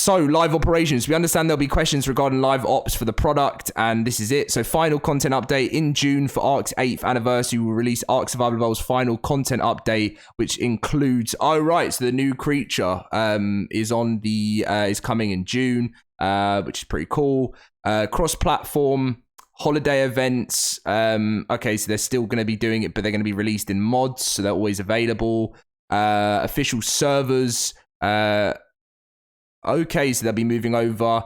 So, live operations. We understand there'll be questions regarding live ops for the product, and this is it. So, final content update in June for ARK's 8th anniversary. We'll release ARK Survival Evolved's final content update, which includes... Oh, right. So, the new creature is coming in June, which is pretty cool. Cross-platform, holiday events. Okay, so they're still going to be doing it, but they're going to be released in mods, so they're always available. Official servers... Okay, so they'll be moving over.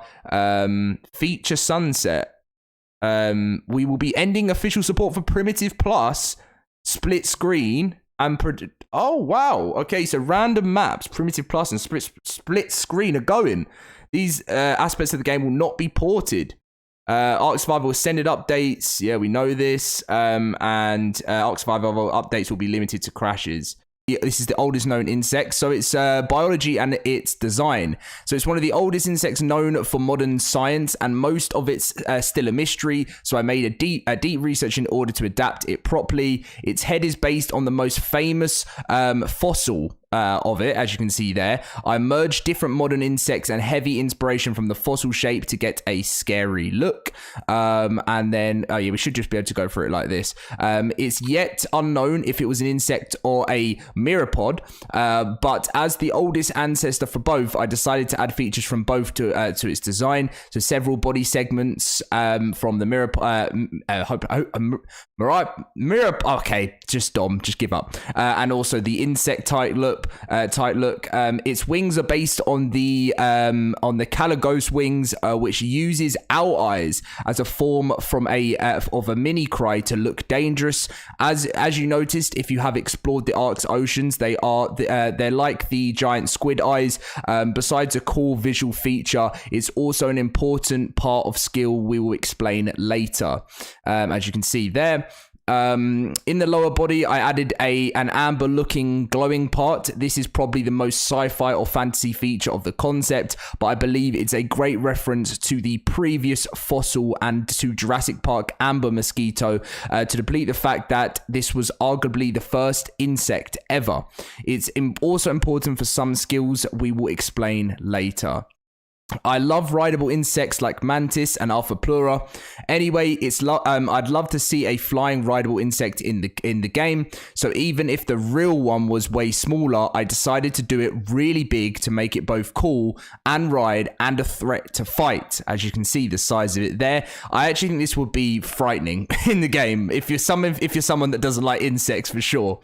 Feature sunset. We will be ending official support for Primitive Plus, split screen, and... Oh, wow. Okay, so random maps, Primitive Plus, and split screen are going. These aspects of the game will not be ported. ARK Survival Ascended updates. Yeah, we know this. And ARK Survival updates will be limited to crashes. This is the oldest known insect, so it's biology and its design. So it's one of the oldest insects known for modern science, and most of it's still a mystery. So I made a deep research in order to adapt it properly. Its head is based on the most famous fossil of it, as you can see there. I merged different modern insects and heavy inspiration from the fossil shape to get a scary look. And then, oh yeah, we should just be able to go through it like this. It's yet unknown if it was an insect or a myriapod, but as the oldest ancestor for both, I decided to add features from both to its design. So several body segments from the myriapod. Okay, just give up. And also the insect type look. Its wings are based on the Caligos wings, which uses owl eyes as a form from of a mini cry to look dangerous. As you noticed, if you have explored the Ark's oceans, they're like the giant squid eyes. Besides a cool visual feature, it's also an important part of skill we will explain later. As you can see there. In the lower body, I added an amber looking glowing part. This is probably the most sci-fi or fantasy feature of the concept, but I believe it's a great reference to the previous fossil and to Jurassic Park amber mosquito, to deplete the fact that this was arguably the first insect ever. It's also important for some skills we will explain later. I love rideable insects like mantis and Alphapleura. Anyway, I'd love to see a flying rideable insect in the game. So even if the real one was way smaller, I decided to do it really big to make it both cool and ride and a threat to fight. As you can see the size of it there. I actually think this would be frightening in the game if you're someone that doesn't like insects, for sure.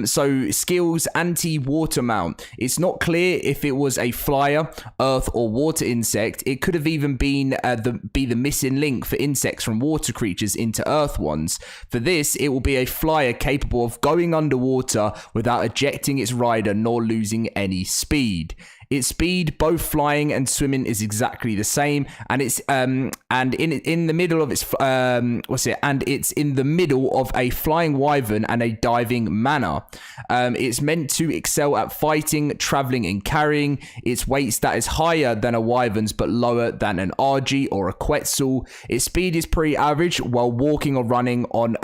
So skills, anti-water mount. It's not clear if it was a flyer, earth, or water insect. It could have even been the missing link for insects from water creatures into earth ones. For this, it will be a flyer capable of going underwater without ejecting its rider nor losing any speed. Its speed, both flying and swimming, is exactly the same, and it's in the middle of its it's in the middle of a flying wyvern and a diving manor. It's meant to excel at fighting, traveling, and carrying. Its weight stat is higher than a wyvern's, but lower than an RG or a Quetzal. Its speed is pretty average while walking or running on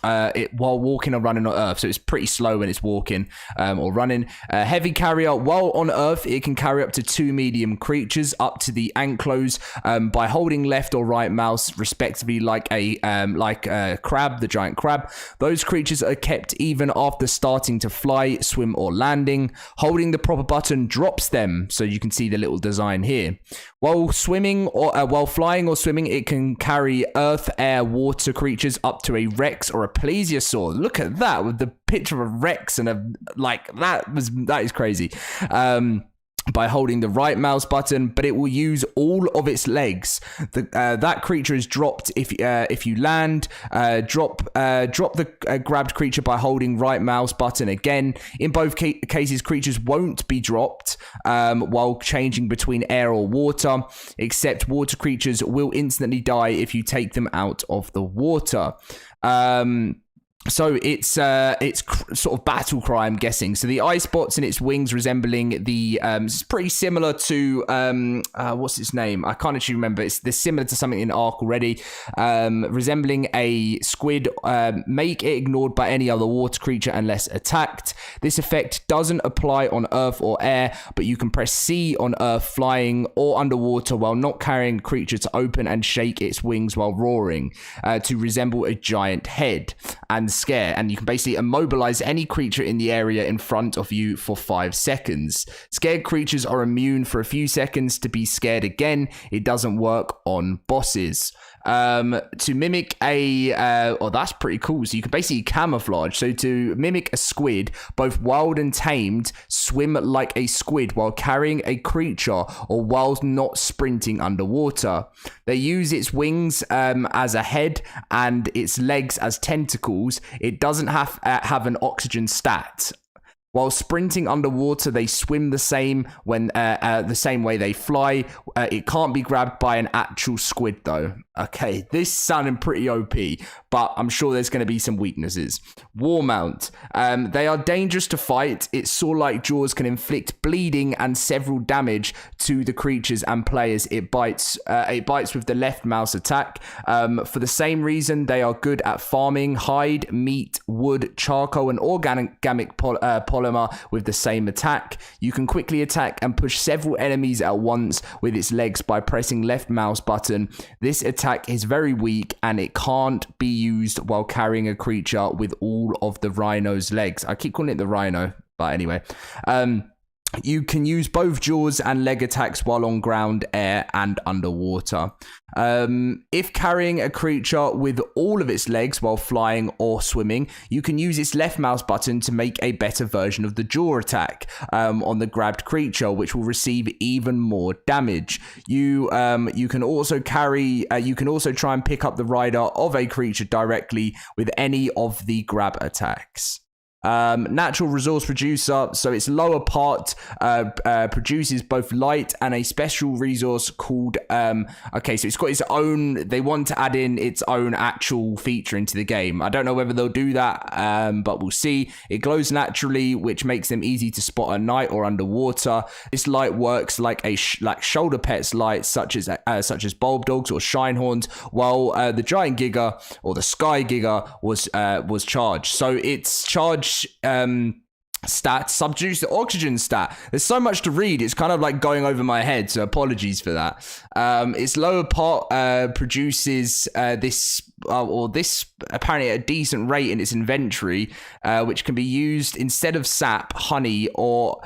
Earth, so it's pretty slow when it's walking or running. Heavy carrier, while on Earth, it can carry up to 2 medium creatures up to the ankles by holding left or right mouse respectively, like a crab, the giant crab. Those creatures are kept even after starting to fly, swim, or landing. Holding the proper button drops them, so you can see the little design here. While flying or swimming, it can carry earth, air, water creatures up to a Rex or a plesiosaur. Look at that, with the picture of a Rex and that is crazy. By holding the right mouse button, but it will use all of its legs. That creature is dropped if you land. Drop the grabbed creature by holding right mouse button again. In both cases, creatures won't be dropped while changing between air or water, except water creatures will instantly die if you take them out of the water. So it's sort of battle cry, I'm guessing. So the eye spots in its wings resembling the it's pretty similar to what's its name? I can't actually remember. They're similar to something in ARK already, resembling a squid. Make it ignored by any other water creature unless attacked. This effect doesn't apply on Earth or air, but you can press C on Earth, flying or underwater while not carrying a creature to open and shake its wings while roaring to resemble a giant head and scare, and you can basically immobilize any creature in the area in front of you for 5 seconds. Scared creatures are immune for a few seconds to be scared again. It doesn't work on bosses. To mimic that's pretty cool. So you can basically camouflage. So to mimic a squid, both wild and tamed swim like a squid while carrying a creature or while not sprinting underwater. They use its wings as a head and its legs as tentacles. It doesn't have an oxygen stat. While sprinting underwater, they swim the same way they fly. It can't be grabbed by an actual squid, though. Okay, this sounding pretty OP, but I'm sure there's going to be some weaknesses. War Mount. They are dangerous to fight. Its saw-like jaws can inflict bleeding and several damage to the creatures and players. It bites with the left mouse attack. For the same reason, they are good at farming hide, meat, wood, charcoal, and organic polymer with the same attack. You can quickly attack and push several enemies at once with its legs by pressing left mouse button. This attack is very weak and it can't be used while carrying a creature with all of the rhino's legs. I keep calling it the rhino, but anyway. You can use both jaws and leg attacks while on ground, air, and underwater. If carrying a creature with all of its legs while flying or swimming, you can use its left mouse button to make a better version of the jaw attack on the grabbed creature, which will receive even more damage. You can also try and pick up the rider of a creature directly with any of the grab attacks. Natural resource producer, so its lower part produces both light and a special resource called so it's got its own. They want to add in its own actual feature into the game. I don't know whether they'll do that, but we'll see. It glows naturally, which makes them easy to spot at night or underwater. This light works like shoulder pets light, such as bulb dogs or shinehorns, while the giant giga or the sky giga was charged. So its charge stat subdues the oxygen stat. There's so much to read, it's kind of like going over my head, so apologies for that. Its lower part produces this apparently at a decent rate in its inventory, which can be used instead of sap, honey, or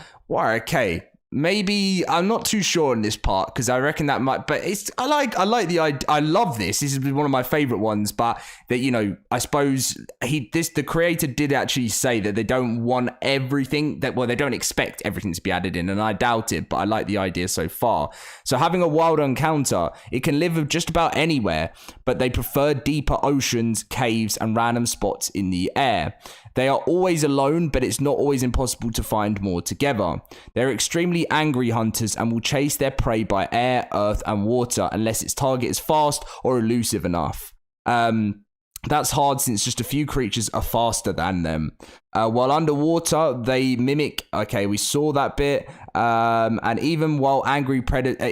maybe I'm not too sure on this part because I reckon that might, but I like the idea. I love this. This is one of my favorite ones, but that, I suppose the creator did actually say that they don't want everything they don't expect everything to be added in, and I doubt it, but I like the idea so far. So having a wild encounter, it can live just about anywhere, but they prefer deeper oceans, caves, and random spots in the air. They are always alone, but it's not always impossible to find more together. They're extremely angry hunters and will chase their prey by air, earth, and water unless its target is fast or elusive enough. That's hard since just a few creatures are faster than them. While underwater, they mimic. Okay, we saw that bit. And even while angry predators,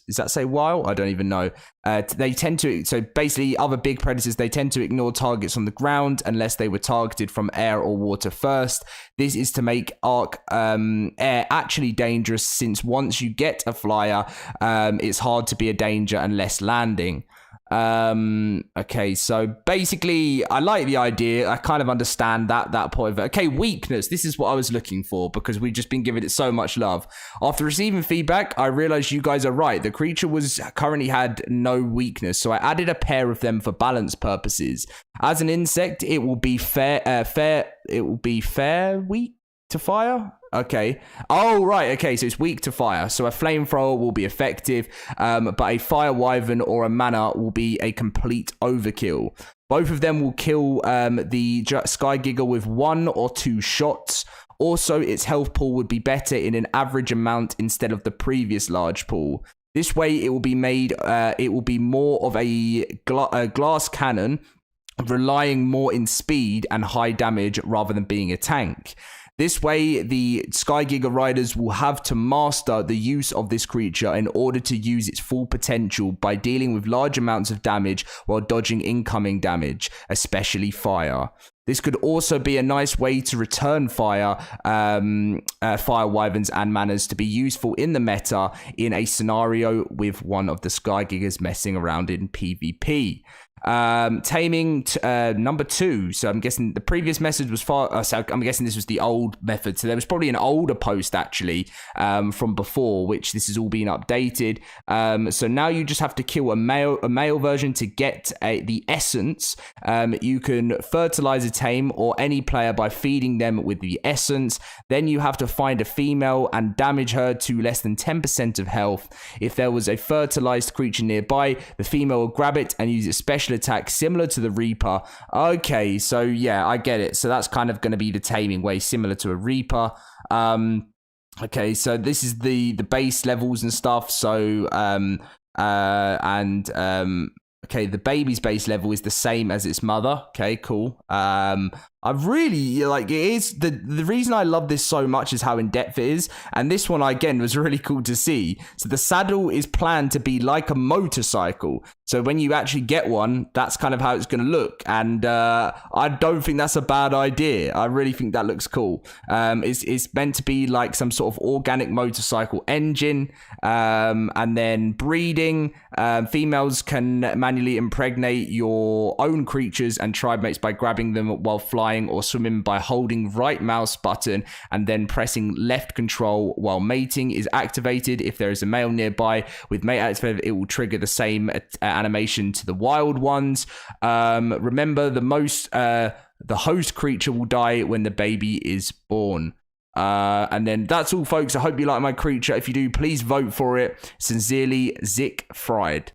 does that say while? I don't even know. They tend to. So basically, other big predators, they tend to ignore targets on the ground unless they were targeted from air or water first. This is to make ARK air actually dangerous, since once you get a flyer, it's hard to be a danger unless landing. Okay, so basically I like the idea. I kind of understand that point of it. Okay, weakness. This is what I was looking for because we've just been giving it so much love. After receiving feedback, I realized you guys are right. The creature currently had no weakness, so I added a pair of them for balance purposes. As an insect, it will be weak to fire. Okay. Oh, right. Okay, so it's weak to fire. So a flamethrower will be effective, but a fire wyvern or a mana will be a complete overkill. Both of them will kill the Sky Giga with 1 or 2 shots. Also, its health pool would be better in an average amount instead of the previous large pool. This way, it will be more of a glass cannon relying more in speed and high damage rather than being a tank. This way, the Sky Giga Riders will have to master the use of this creature in order to use its full potential by dealing with large amounts of damage while dodging incoming damage, especially fire. This could also be a nice way to return fire wyverns and manas to be useful in the meta in a scenario with one of the Sky Gigas messing around in PvP. Taming number 2. So I'm guessing the previous message was so I'm guessing this was the old method. So there was probably an older post actually from before, which this has all been updated. So now you just have to kill a male version to get the essence. You can fertilize a tame or any player by feeding them with the essence. Then you have to find a female and damage her to less than 10% of health. If there was a fertilized creature nearby, the female will grab it and use its special attack similar to the Reaper. Okay, so yeah, I get it. So that's kind of going to be the taming way, similar to a Reaper. Okay, so this is the base levels and stuff. So okay, the baby's base level is the same as its mother. Okay, cool. I really like it. Is the reason I love this so much is how in depth it is, and this one again was really cool to see. So the saddle is planned to be like a motorcycle. So when you actually get one, that's kind of how it's going to look, and I don't think that's a bad idea. I really think that looks cool. It's meant to be like some sort of organic motorcycle engine, and then breeding. Females can manually impregnate your own creatures and tribe mates by grabbing them while flying or swimming by holding right mouse button and then pressing left control while mating is activated. If there is a male nearby with mate activated, it will trigger the same animation to the wild ones. Remember, the host creature will die when the baby is born. And then that's all, folks. I hope you like my creature. If you do, please vote for it. Sincerely, Zick Fried.